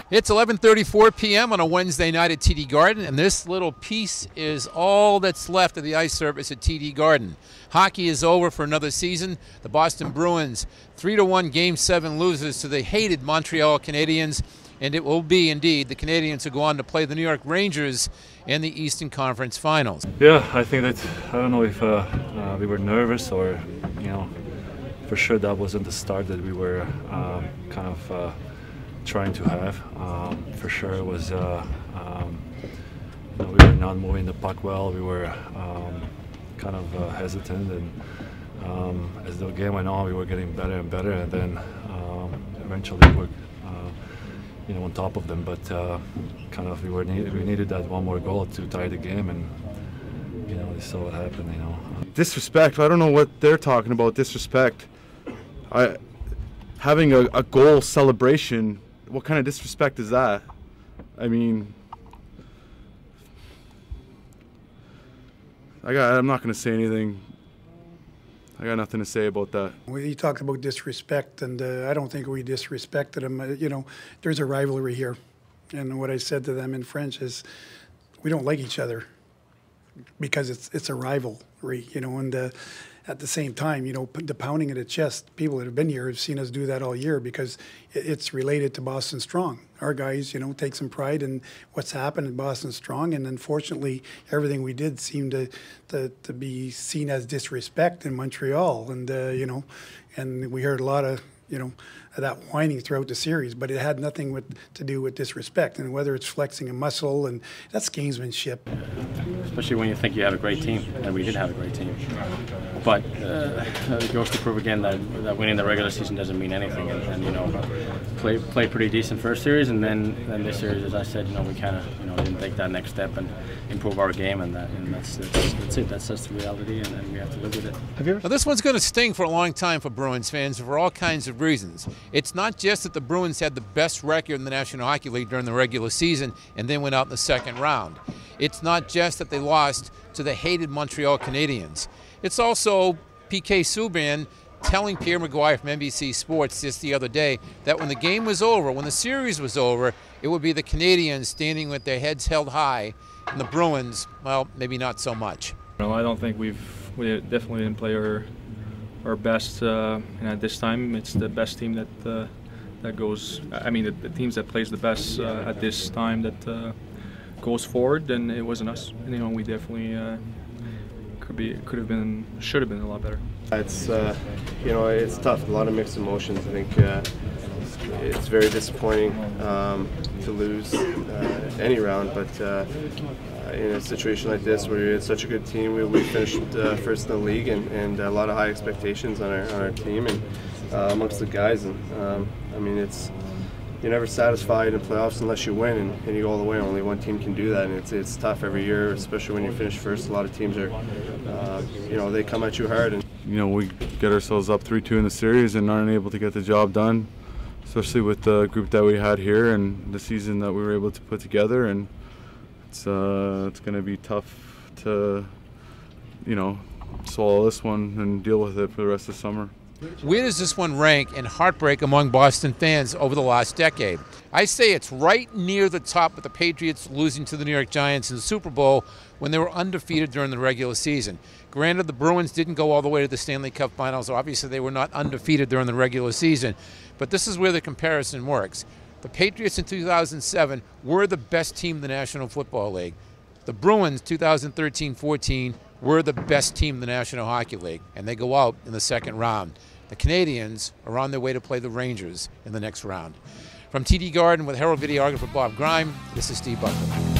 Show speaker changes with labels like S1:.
S1: It's 11:34 p.m. on a Wednesday night at TD Garden, and this little piece is all that's left of the ice surface at TD Garden. Hockey is over for another season. The Boston Bruins 3-1 Game 7 losers to the hated Montreal Canadiens, and it will be indeed the Canadiens who go on to play the New York Rangers in the Eastern Conference Finals.
S2: Yeah, I think that, I don't know if we were nervous or, for sure that wasn't the start that we were kind of trying to have. For sure it was, we were not moving the puck well. We were kind of hesitant, and as the game went on, we were getting better and better, and then eventually we were on top of them, but kind of we needed that one more goal to tie the game, and we saw what happened.
S3: Disrespect. I don't know what they're talking about. Disrespect. Having a goal celebration. What kind of disrespect is that? I mean, I'm not going to say anything. I got nothing to say about that.
S4: You talked about disrespect, and I don't think we disrespected them. There's a rivalry here, and what I said to them in French is, we don't like each other because it's a rivalry, and at the same time, the pounding of the chest, people that have been here have seen us do that all year because it's related to Boston Strong. Our guys, take some pride in what's happened in Boston Strong, and unfortunately, everything we did seemed to be seen as disrespect in Montreal, and and we heard a lot of that whining throughout the series, but it had nothing to do with disrespect, and whether it's flexing a muscle, and that's gamesmanship.
S5: Especially when you think you have a great team, and we did have a great team. But it goes to prove again that winning the regular season doesn't mean anything, and play pretty decent first series, and then this series, as I said, we kind of didn't take that next step and improve our game, and that's it. That's just the reality, and we have to live with it.
S1: Now, this one's going to sting for a long time for Bruins fans for all kinds of reasons. It's not just that the Bruins had the best record in the National Hockey League during the regular season and then went out in the second round. It's not just that they lost to the hated Montreal Canadiens. It's also P.K. Subban telling Pierre Maguire from NBC Sports just the other day that when the game was over, when the series was over, it would be the Canadiens standing with their heads held high, and the Bruins, well, maybe not so much.
S6: No, I don't think we definitely didn't play our best, and at this time it's the best team that goes. I mean, the teams that plays the best at this time that goes forward, and it wasn't us. And, we definitely should have been a lot better.
S7: It's it's tough. A lot of mixed emotions. I think it's very disappointing to lose any round, but in a situation like this where it's such a good team, we finished first in the league, and a lot of high expectations on our team and amongst the guys. And I mean, you're never satisfied in playoffs unless you win, and you go all the way. Only one team can do that, and it's tough every year, especially when you finish first. A lot of teams are, they come at you hard. And
S3: we get ourselves up 3-2 in the series and aren't able to get the job done, especially with the group that we had here and the season that we were able to put together. And it's going to be tough to, swallow this one and deal with it for the rest of the summer.
S1: Where does this one rank in heartbreak among Boston fans over the last decade? I say it's right near the top with the Patriots losing to the New York Giants in the Super Bowl when they were undefeated during the regular season. Granted, the Bruins didn't go all the way to the Stanley Cup Finals. Obviously, they were not undefeated during the regular season. But this is where the comparison works. The Patriots in 2007 were the best team in the National Football League. The Bruins 2013-14 were the best team in the National Hockey League, and they go out in the second round. The Canadiens are on their way to play the Rangers in the next round. From TD Garden with Herald videographer Bob Grime, this is Steve Butler.